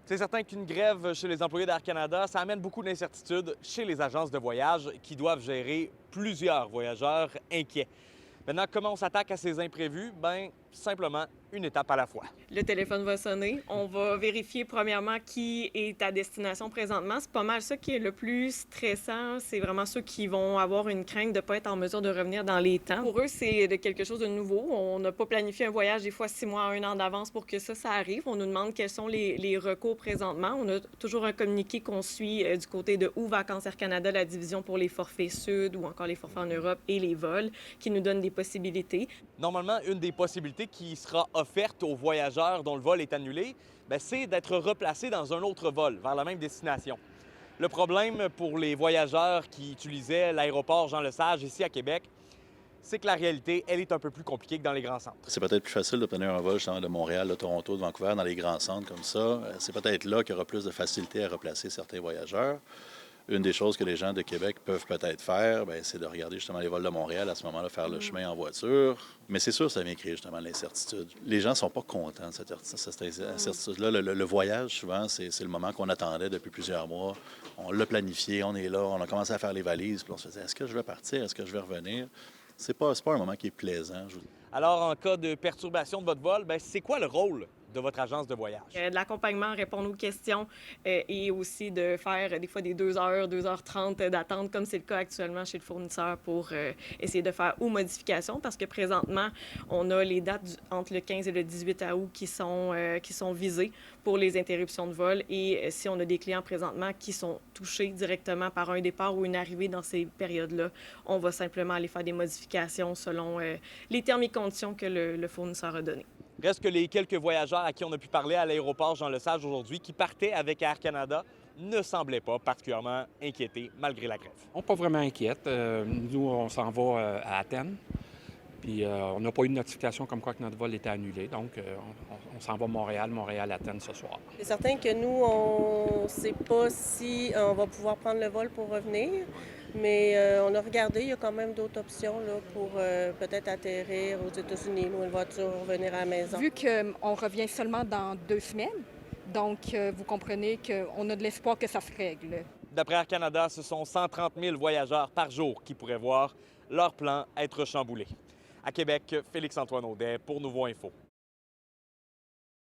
C'est certain qu'une grève chez les employés d'Air Canada, ça amène beaucoup d'incertitudes chez les agences de voyage qui doivent gérer plusieurs voyageurs inquiets. Maintenant, comment on s'attaque à ces imprévus? Bien, simplement une étape à la fois. Le téléphone va sonner. On va vérifier premièrement qui est à destination présentement. C'est pas mal ça qui est le plus stressant. C'est vraiment ceux qui vont avoir une crainte de ne pas être en mesure de revenir dans les temps. Pour eux, c'est de quelque chose de nouveau. On n'a pas planifié un voyage des fois 6 mois à 1 an d'avance pour que ça arrive. On nous demande quels sont les recours présentement. On a toujours un communiqué qu'on suit du côté de ou Vacances Air Canada, la division pour les forfaits sud ou encore les forfaits en Europe et les vols, qui nous donne des possibilités. Normalement, une des possibilités qui sera offerte aux voyageurs dont le vol est annulé, c'est d'être replacé dans un autre vol vers la même destination. Le problème pour les voyageurs qui utilisaient l'aéroport Jean-Lesage ici à Québec, c'est que la réalité, elle est un peu plus compliquée que dans les grands centres. C'est peut-être plus facile d'obtenir un vol justement de Montréal, de Toronto, de Vancouver, dans les grands centres comme ça. C'est peut-être là qu'il y aura plus de facilité à replacer certains voyageurs. Une des choses que les gens de Québec peuvent peut-être faire, c'est de regarder justement les vols de Montréal, à ce moment-là, faire le chemin en voiture. Mais c'est sûr, ça vient créer justement l'incertitude. Les gens ne sont pas contents de cette incertitude-là. Le voyage, souvent, c'est le moment qu'on attendait depuis plusieurs mois. On l'a planifié, on est là, on a commencé à faire les valises, puis on se disait, est-ce que je vais partir, est-ce que je vais revenir? C'est pas un moment qui est plaisant. Alors, en cas de perturbation de votre vol, c'est quoi le rôle de votre agence de voyage? De l'accompagnement, répondre aux questions et aussi de faire des fois des 2 heures, 2h30 d'attente, comme c'est le cas actuellement chez le fournisseur pour essayer de faire ou modifications, parce que présentement, on a les dates entre le 15 et le 18 août qui sont visées pour les interruptions de vol. Et si on a des clients présentement qui sont touchés directement par un départ ou une arrivée dans ces périodes-là, on va simplement aller faire des modifications selon les termes et conditions que le fournisseur a donnés. Reste que les quelques voyageurs à qui on a pu parler à l'aéroport Jean-Lesage aujourd'hui, qui partaient avec Air Canada, ne semblaient pas particulièrement inquiétés malgré la grève. On n'est pas vraiment inquiète. Nous, on s'en va à Athènes. Puis on n'a pas eu de notification comme quoi que notre vol était annulé. Donc, on s'en va Montréal-Athènes ce soir. C'est certain que nous, on ne sait pas si on va pouvoir prendre le vol pour revenir. Mais on a regardé, il y a quand même d'autres options là, pour peut-être atterrir aux États-Unis, louer une voiture, revenir à la maison. Vu qu'on revient seulement dans 2 semaines, donc vous comprenez qu'on a de l'espoir que ça se règle. D'après Air Canada, ce sont 130 000 voyageurs par jour qui pourraient voir leur plan être chamboulé. À Québec, Félix-Antoine Audet pour Nouveau Info.